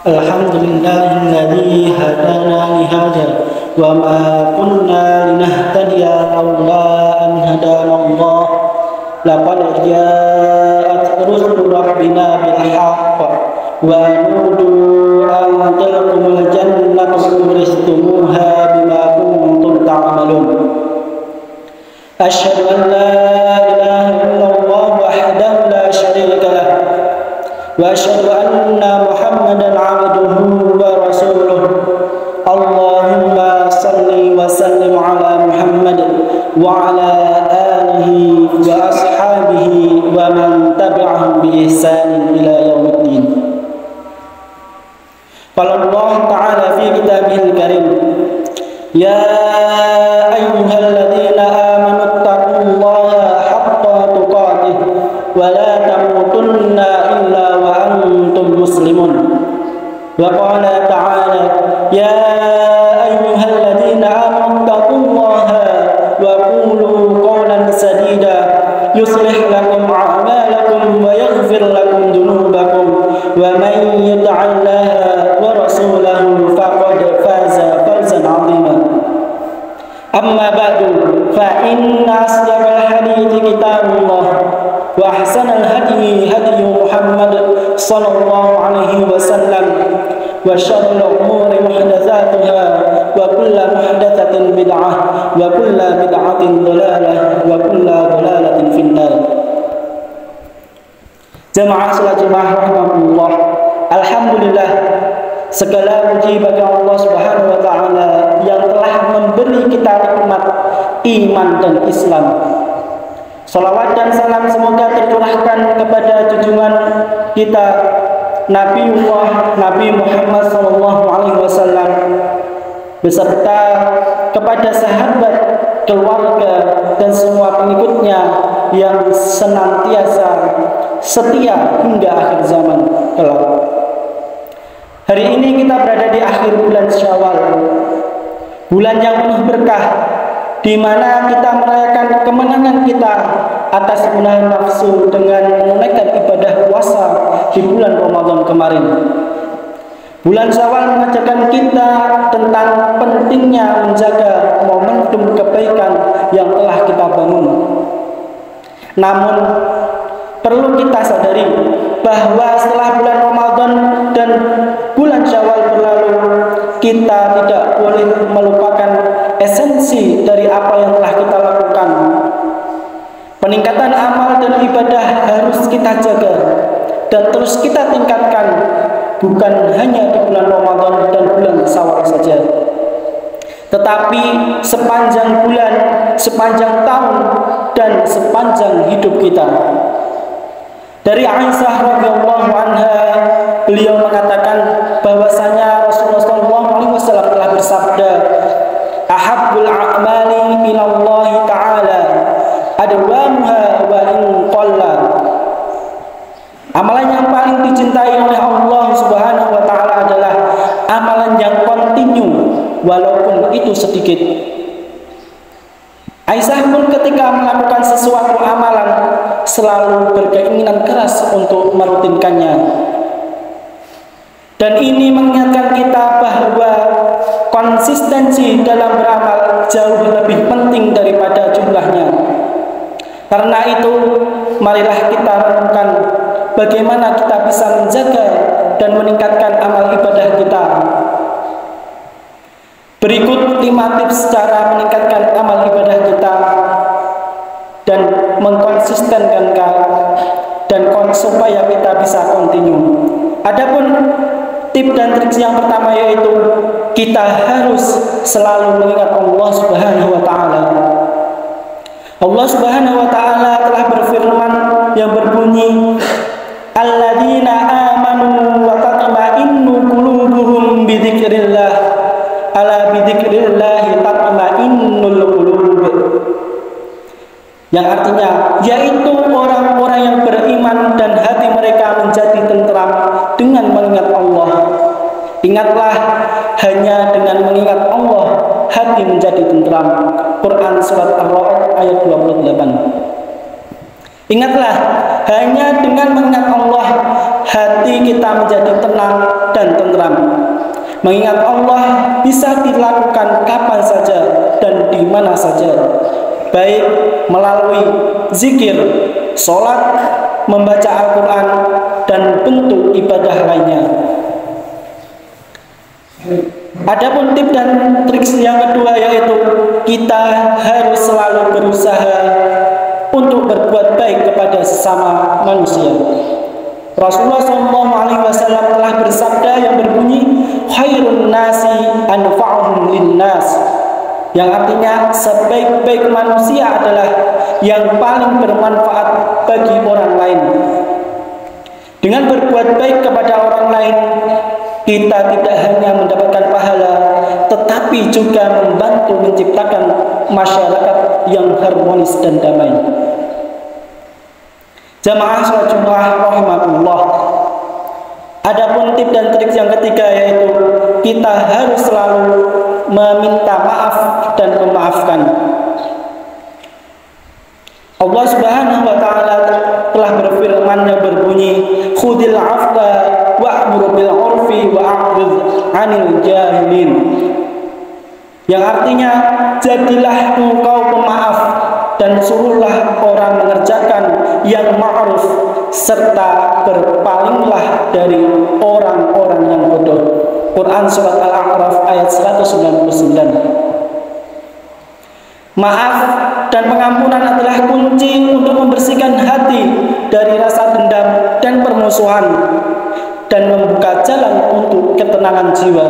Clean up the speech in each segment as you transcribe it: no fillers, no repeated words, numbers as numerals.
Alhamdulillahilladzi hadana li hadza wa ma kunna linahtadiya laula an hadana Allah laqad ja'at rusulu rabbina bil haqq wa nudu an tilkumul jannatu uristumuha bima kuntum ta'malun. Asyhadu an la ilaha illallah wahdahu la syarika lah wa asyhadu anna Muhammadan abduhu wa rasuluh. Allahumma salli wa sallim ala Muhammad wa ala alihi wa ashabihi wa man tabi'ahum bi ihsanin ila yaumiddin. Qala Allah ta'ala fi kitabihil karim, ya ayyuhalladzina amanu taqullaha haqqa tuqatih wa la tamutunna illa wa antum muslimun. Wa qala ta'ala, ya ayyuhalladzina amanu taqullaha wa qulu qawlan sadida yuslih lakum a'malakum wa yaghfir lakum dhunubakum wa man yuti'illaha wa rasulahu faqad faza fawzan 'azima. Amma ba'du, fa inna asdaqal hadithi kitabullah wa ahsanal hadi hadi Muhammad sallallahu alaihi wasallam wa syarrul umuri muhdatsatuha wa kullu muhdatsatin bid'ah wa kullu bid'atin dhalalah wa kullu dhalalatin finnar. Jamaah salat Jumat rahimakumullah. Alhamdulillah, segala puji bagi Allah Subhanahu wa taala yang telah memberi kita nikmat iman dan Islam. Salawat dan salam semoga tercurahkan kepada junjungan kita Nabi Muhammad sallallahu alaihi wasallam beserta kepada sahabat keluarga, dan semua pengikutnya yang senantiasa setia hingga akhir zaman kelak. Hari ini kita berada di akhir bulan Syawal, bulan yang penuh berkah, di mana kita merayakan kemenangan kita atas menahan nafsu dengan menunaikan ibadah puasa di bulan Ramadan kemarin. Bulan Syawal mengajarkan kita tentang pentingnya menjaga momentum kebaikan yang telah kita bangun. Namun, perlu kita sadari bahwa setelah bulan Ramadan dan bulan Syawal berlalu, kita tidak boleh melupakan esensi dari apa yang telah kita lakukan. Peningkatan amal dan ibadah harus kita jaga dan terus kita tingkatkan, bukan hanya di bulan Ramadan dan bulan Syawal saja, tetapi sepanjang bulan, sepanjang tahun, dan sepanjang hidup kita. Dari Aisyah radhiyallahu anha, beliau mengatakan bahwasanya Rasulullah SAW telah bersabda, "Ahabbul a'mali ilallahi ta'ala adwamuha wa in qalla." Amalan yang paling dicintai oleh Allah Subhanahu wa taala adalah amalan yang kontinu walaupun itu sedikit. Aisyah pun ketika melakukan sesuatu amalan selalu berkeinginan keras untuk merutinkannya. Dan ini mengingatkan kita bahwa konsistensi dalam beramal jauh lebih penting daripada jumlahnya. Karena itu, marilah kita renungkan bagaimana kita bisa menjaga dan meningkatkan amal ibadah kita. Berikut 5 tips cara meningkatkan amal ibadah kita dan mengkonsistenkan dan supaya kita bisa kontinu. Adapun tip dan trik yang pertama yaitu kita harus selalu mengingat Allah Subhanahu wa taala. Allah Subhanahu wa taala telah berfirman yang berbunyi, "Alladzina amanu wa tatma'innu qulubuhum bi dzikrillah, ala bi dzikrillah tatma'innul qulub." Yang artinya yaitu orang-orang yang beriman dan hati mereka menjadi tentram dengan mengingat Allah. Ingatlah, hanya dengan mengingat Allah hati menjadi tentram. Quran surat Ar-Ra'd ayat 28. Ingatlah, hanya dengan mengingat Allah hati kita menjadi tenang dan tentram. Mengingat Allah bisa dilakukan kapan saja dan di mana saja, baik melalui zikir, sholat, membaca Al-Quran, dan bentuk ibadah lainnya. Adapun tip dan trik yang kedua yaitu kita harus selalu berusaha untuk berbuat baik kepada sesama manusia. Rasulullah SAW telah bersabda yang berbunyi, "Khairun nasi anfa'uhum linnas," yang artinya sebaik-baik manusia adalah yang paling bermanfaat bagi orang lain. Dengan berbuat baik kepada orang lain, kita tidak hanya mendapatkan pahala, tetapi juga membantu menciptakan masyarakat yang harmonis dan damai. Jamaah salat Jumat rahimakumullah. Adapun tip dan trik yang ketiga yaitu kita harus selalu meminta maaf dan memaafkan. Allah Subhanahu wa taala telah berfirman yang berbunyi, "Khudil 'afwa wa'mur bil 'urfi wa'rid 'anil jahilin." Yang artinya, jadilah engkau pemaaf dan suruhlah orang mengerjakan yang ma'ruf serta berpalinglah dari orang-orang yang bodoh. Quran surat Al-A'raf ayat 199. Maaf dan pengampunan adalah kunci untuk membersihkan hati dari rasa dendam dan permusuhan dan membuka jalan untuk ketenangan jiwa.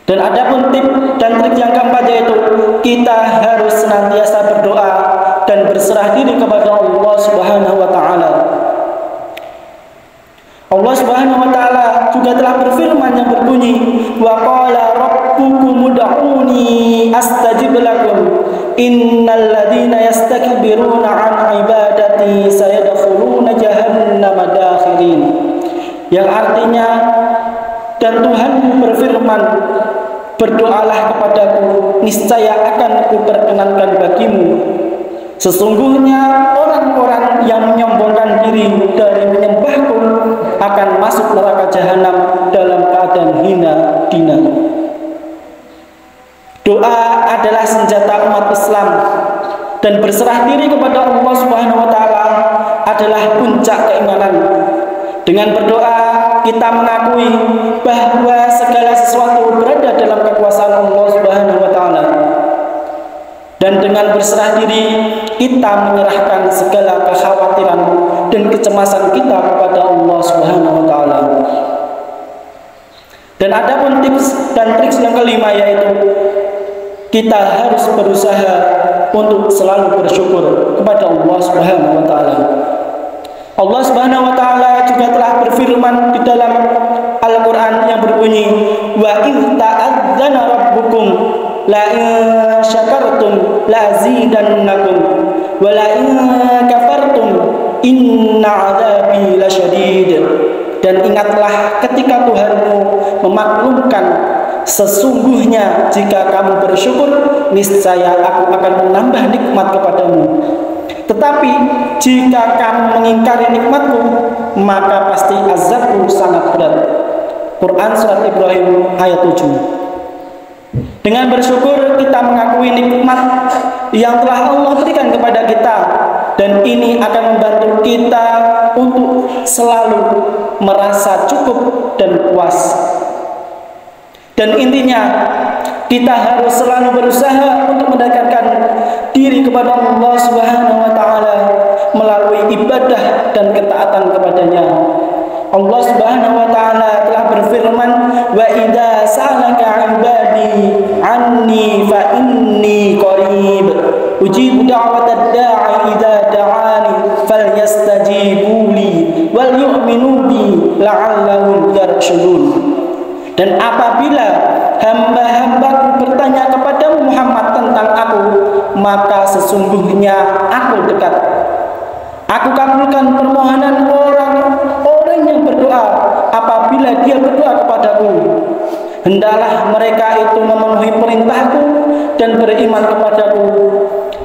Dan adapun tip dan trik yang keempat yaitu kita harus senantiasa berdoa dan berserah diri kepada Allah Subhanahu wa taala. Allah Subhanahu wa taala juga telah berfirman yang berbunyi, wa qala rabbukum ud'uni astajib lakum innal ladzina yastakbiruna an ibadati sayadkhuluna jahannama dakhirin. Yang artinya, dan Tuhan berfirman, berdoalah kepadaku, niscaya akan kuperkenankan bagimu. Sesungguhnya orang-orang yang menyombongkan diri dari menyembahku akan masuk neraka jahanam dalam keadaan hina dina. Doa adalah senjata umat Islam, dan berserah diri kepada Allah Subhanahu wa taala adalah puncak keimanan. Dengan berdoa kita mengakui bahwa segala sesuatu berada dalam kekuasaan Allah Subhanahu wa taala. Dan dengan berserah diri kita menyerahkan segala kekhawatiran dan kecemasan kita kepada Allah Subhanahu wa taala. Dan adapun tips dan trik yang kelima, yaitu kita harus berusaha untuk selalu bersyukur kepada Allah Subhanahu wa taala. Allah Subhanahu wa taala juga telah berfirman di dalam Al-Qur'an yang berbunyi, wa idz ta'adzana rabbukum la in syakartum la azidannakum wa la in kafartum inna 'adzabi lasyadid. Dan ingatlah ketika Tuhanmu memaklumkan, sesungguhnya jika kamu bersyukur niscaya aku akan menambah nikmat kepadamu. Tetapi jika kamu mengingkari nikmatku, maka pasti azabku sangat berat. Quran Surat Ibrahim ayat 7. Dengan bersyukur kita mengakui nikmat yang telah Allah berikan kepada kita, dan ini akan membantu kita untuk selalu merasa cukup dan puas. Dan intinya kita harus selalu berusaha untuk mendekatkan diri kepada Allah Subhanahu wa taala melalui ibadah dan ketaatan kepadanya. Allah Subhanahu wa taala telah berfirman, wa idza sa'alaka 'ibadi 'anni fa inni qarib ujibu da'watad da'i idza da'ani falyastajibu li wal yu'minu bi la'allahum yarshudun. Dan apabila hamba-hambaku bertanya kepadamu Muhammad tentang aku, maka sesungguhnya aku dekat. Aku kabulkan permohonan orang yang berdoa apabila dia berdoa kepadaku. Hendaklah mereka itu memenuhi perintahku dan beriman kepadaku,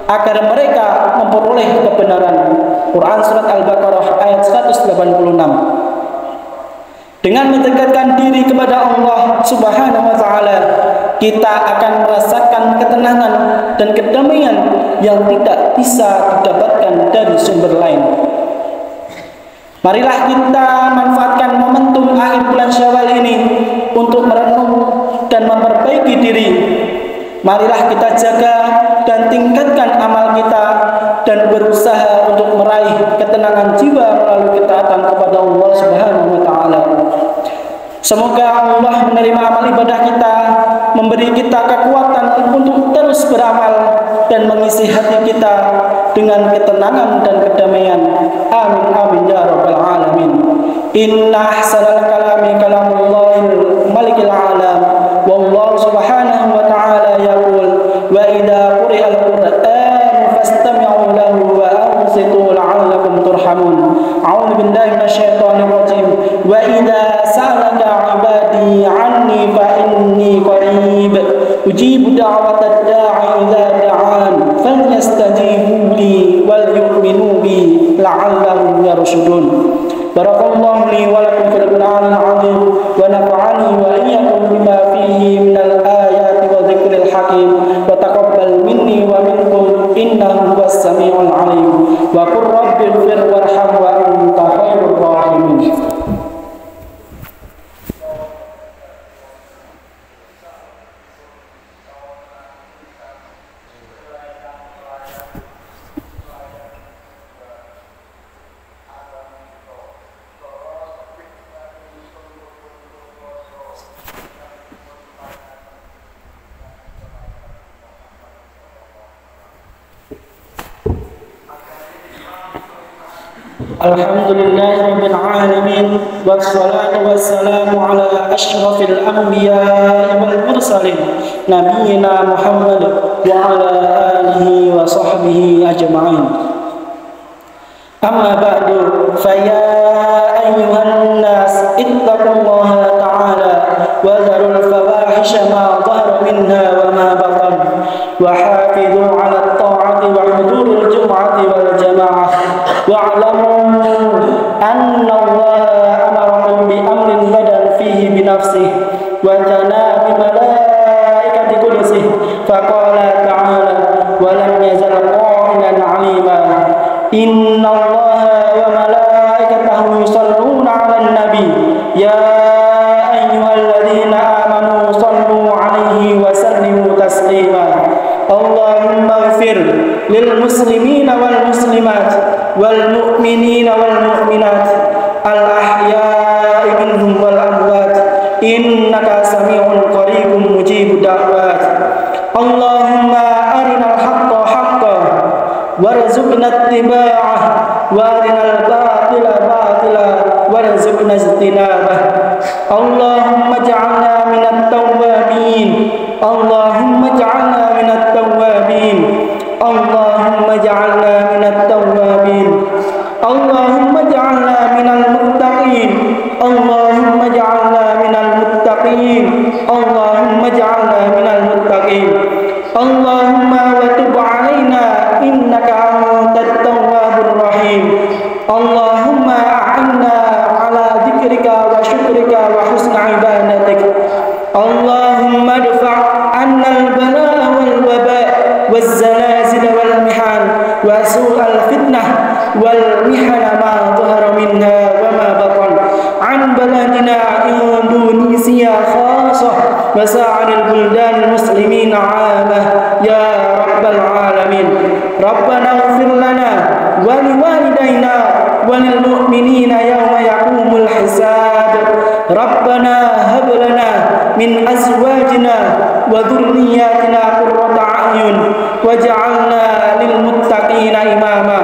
agar mereka memperoleh kebenaran. Quran Surat Al-Baqarah ayat 186. Dengan mendekatkan diri kepada Allah Subhanahu wa taala, kita akan merasakan ketenangan dan kedamaian yang tidak bisa didapatkan dari sumber lain. Marilah kita manfaatkan momentum akhir bulan Syawal ini untuk merenung dan memperbaiki diri. Marilah kita jaga dan tingkatkan amal kita dan berusaha untuk meraih ketenangan jiwa melalui ketaatan kepada Allah Subhanahu wa taala. Semoga Allah menerima amal ibadah kita, memberi kita kekuatan untuk terus beramal dan mengisi hati kita dengan ketenangan dan kedamaian. Amin amin ya rabbal alamin. Inna ahsanal kalami kalamullahil malikil alam. Wallahu subhanahu wa ta'ala yaqul wa idza quri'al qur'an fastami'u lahu wa ansitu la'allakum turhamun. A'udzu billahi minasyaitonir rajim. Wa idza sa'alaka 'ibadi 'anni fa inni qarib ujibu da'watad da'i idza da'an falyastajibu li wal yu'minu bi la'allahum yarshudun. Barakallahu li wa lakum fil Qur'anil 'azim wa nafa'ani wa iyyakum bima fihi minal ayati wa dzikril hakim wa taqabbal minni wa minkum innahu huwas samiul 'alim wa qur rabbighfir warham wa anta khairur rahimin. Alhamdulillahirabbil alamin wassalatu wassalamu ala asyrafil anbiya'i wal mursalin nabiyyina Muhammad wa ala alihi wa sahbihi ajma'in. Amma ba'du, fa ya ayyuhan nas ittaqullaha ta'ala wa dharul fawahisha ma dhahara minha wa ma batan wa hafidhu 'ala at-ta'ati wa huduril jum'ati wal jama'ah wa'lamu anna Allah amarakum bi amrin badan fihi bi nafsihi wa jana bi malaikati qudsihi faqala ta'ala wa lam yazal qa'ilan 'alima inna Allah wa malaikatahu yusalluna 'alan nabi ya ayyuhalladzina amanu sallu 'alaihi wa sallimu taslima. Allahumma ighfir lil muslimina wal muslimat wal mu'minina wal mu'minat al ahya'i minhum wal amwat innaka sami'un qaribun mujibud da'wat. Allahumma arinal haqqa haqqan warzuqna ittiba'ah wa arinal batila batila warzuqna ijtinabah. Allahumma ij'alna minat tawwabin Allahumma ij'alna minat tawwabin Allahumma ij'alna minat tawwabin Allahumma ij'alna minal muttaqin Allahumma ij'alna minal muttaqin Allahumma ij'alna minal muttaqin Allahumma wa tub 'alaina innaka antat tawwabur rahim. Allahumma a'inna 'ala dzikrika wa syukrika wa husni ibadatik. Allahumma dfa' 'anna al-balaa wal waba' waz zalazil wal mihan wa su'al fitnah wal mihana ma dhahara minha wa ma batan 'an baladina Indonesia khassah wa sa'iril buldan muslimin 'amah ya rabbal alamin. Rabbana ighfir lana wa liwalidayna wa lil mu'minina yawma yaqumul hisab. Rabbana hab lana min azwajina wa dhurriyyatina qurrata a'yun waj'alna lil muttaqina imama.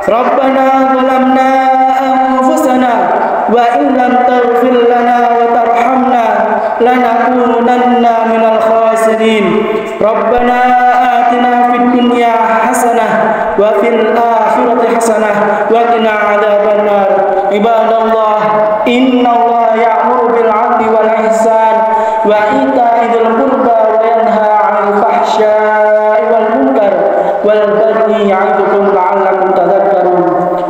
Rabbana zalamna anfusana wa in lam taghfir lana wa tarhamna lanakunanna minal khasirin. Rabbana atina fid dunya hasanah wa fil akhirati hasanah wa qina adzabannar. Ibadallah, innallaha ya'muru bil 'adli wal ihsan wa ita'i dzil qurba wa yanha 'anil fahsya'i wal munkar wal baghi ya'idukum la'allakum tadhakkarun.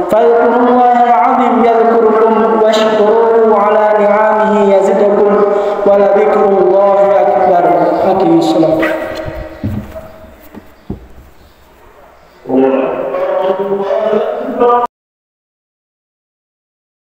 Fadhkurullahal 'azim yadhkurukum washkuruhu 'ala ni'amihi yazidukum wa la dzikrullahi akbar. Aqimis shalah.